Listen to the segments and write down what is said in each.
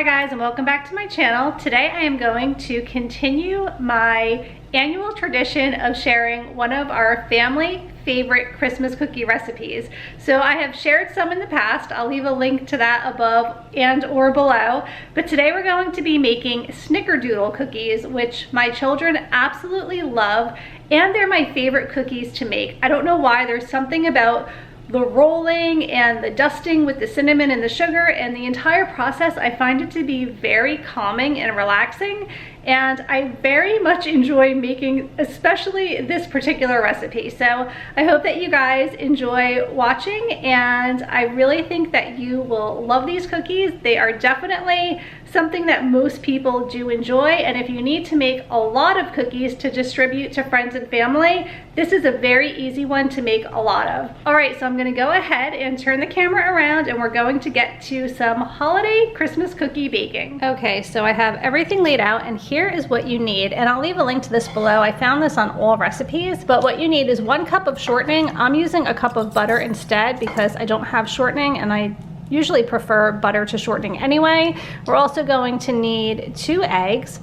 Hi guys, and welcome back to my channel. Today I am going to continue my annual tradition of sharing one of our family favorite Christmas cookie recipes. So I have shared some in the past. I'll leave a link to that above and or below. But today we're going to be making Snickerdoodle cookies, which my children absolutely love, and they're my favorite cookies to make. I don't know why, there's something about the rolling and the dusting with the cinnamon and the sugar and the entire process, I find it to be very calming and relaxing, and I very much enjoy making especially this particular recipe. So I hope that you guys enjoy watching, and I really think that you will love these cookies. They are definitely something that most people do enjoy, and if you need to make a lot of cookies to distribute to friends and family, this is a very easy one to make a lot of. All right, so I'm gonna go ahead and turn the camera around, and we're going to get to some holiday Christmas cookie baking. Okay, so I have everything laid out, and here is what you need, and I'll leave a link to this below. I found this on all recipes, but what you need is 1 cup of shortening. I'm using a cup of butter instead because I don't have shortening, and I usually prefer butter to shortening anyway. We're also going to need 2 eggs,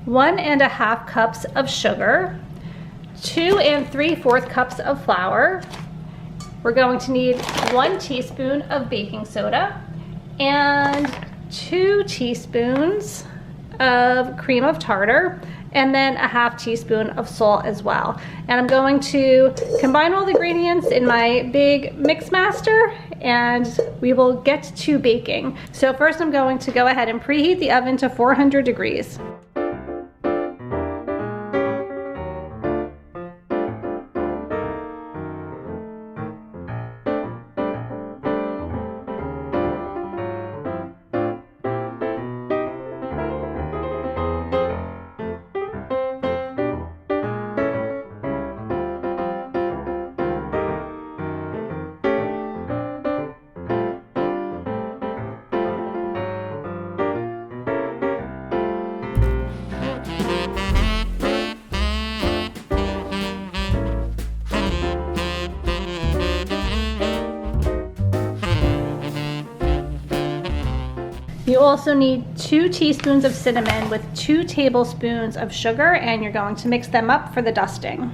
1½ cups of sugar, 2 3/4 cups of flour. We're going to need 1 teaspoon of baking soda and 2 teaspoons of cream of tartar, and then 1/2 teaspoon of salt as well. And I'm going to combine all the ingredients in my big mix master, and we will get to baking. So first I'm going to go ahead and preheat the oven to 400 degrees. You also need 2 teaspoons of cinnamon with 2 tablespoons of sugar, and you're going to mix them up for the dusting.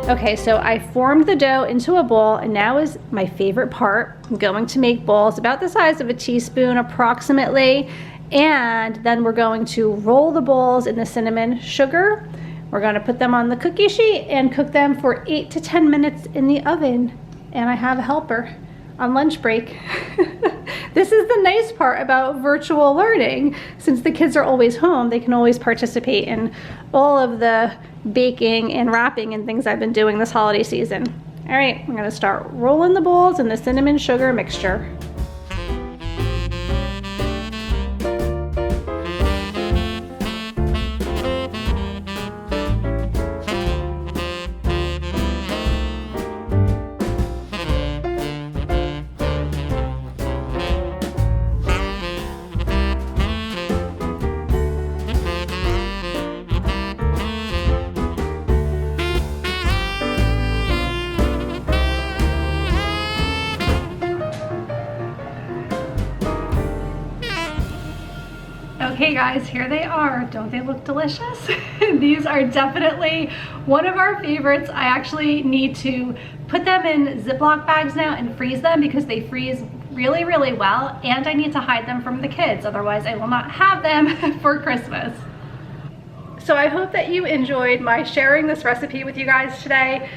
Okay, so I formed the dough into a ball, and now is my favorite part. I'm going to make balls about the size of a teaspoon approximately, and then we're going to roll the balls in the cinnamon sugar. We're going to put them on the cookie sheet and cook them for 8 to 10 minutes in the oven. And I have a helper on lunch break. This is the nice part about virtual learning. Since the kids are always home, they can always participate in all of the baking and wrapping and things I've been doing this holiday season. All right, I'm gonna start rolling the balls in the cinnamon sugar mixture. Okay guys, here they are. Don't they look delicious? These are definitely one of our favorites. I actually need to put them in Ziploc bags now and freeze them because they freeze really, really well, and I need to hide them from the kids, otherwise I will not have them for Christmas. So I hope that you enjoyed my sharing this recipe with you guys today.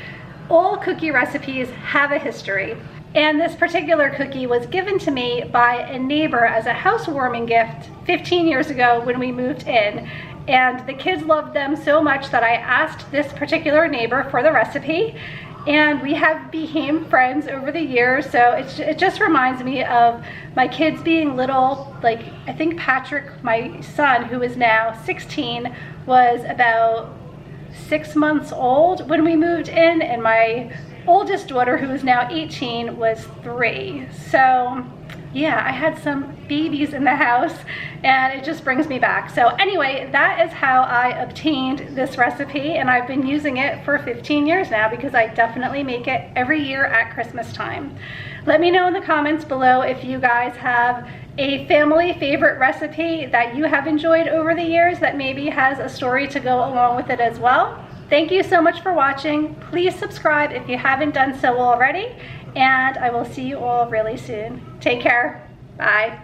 All cookie recipes have a history, and this particular cookie was given to me by a neighbor as a housewarming gift 15 years ago when we moved in, and the kids loved them so much that I asked this particular neighbor for the recipe, and we have became friends over the years. So it just reminds me of my kids being little. Like, I think Patrick, my son, who is now 16, was about 6 months old when we moved in, and my oldest daughter, who is now 18, was 3. So yeah, I had some babies in the house and it just brings me back. So anyway, that is how I obtained this recipe, and I've been using it for 15 years now because I definitely make it every year at Christmas time. Let me know in the comments below if you guys have a family favorite recipe that you have enjoyed over the years that maybe has a story to go along with it as well. Thank you so much for watching. Please subscribe if you haven't done so already, and I will see you all really soon. Take care. Bye.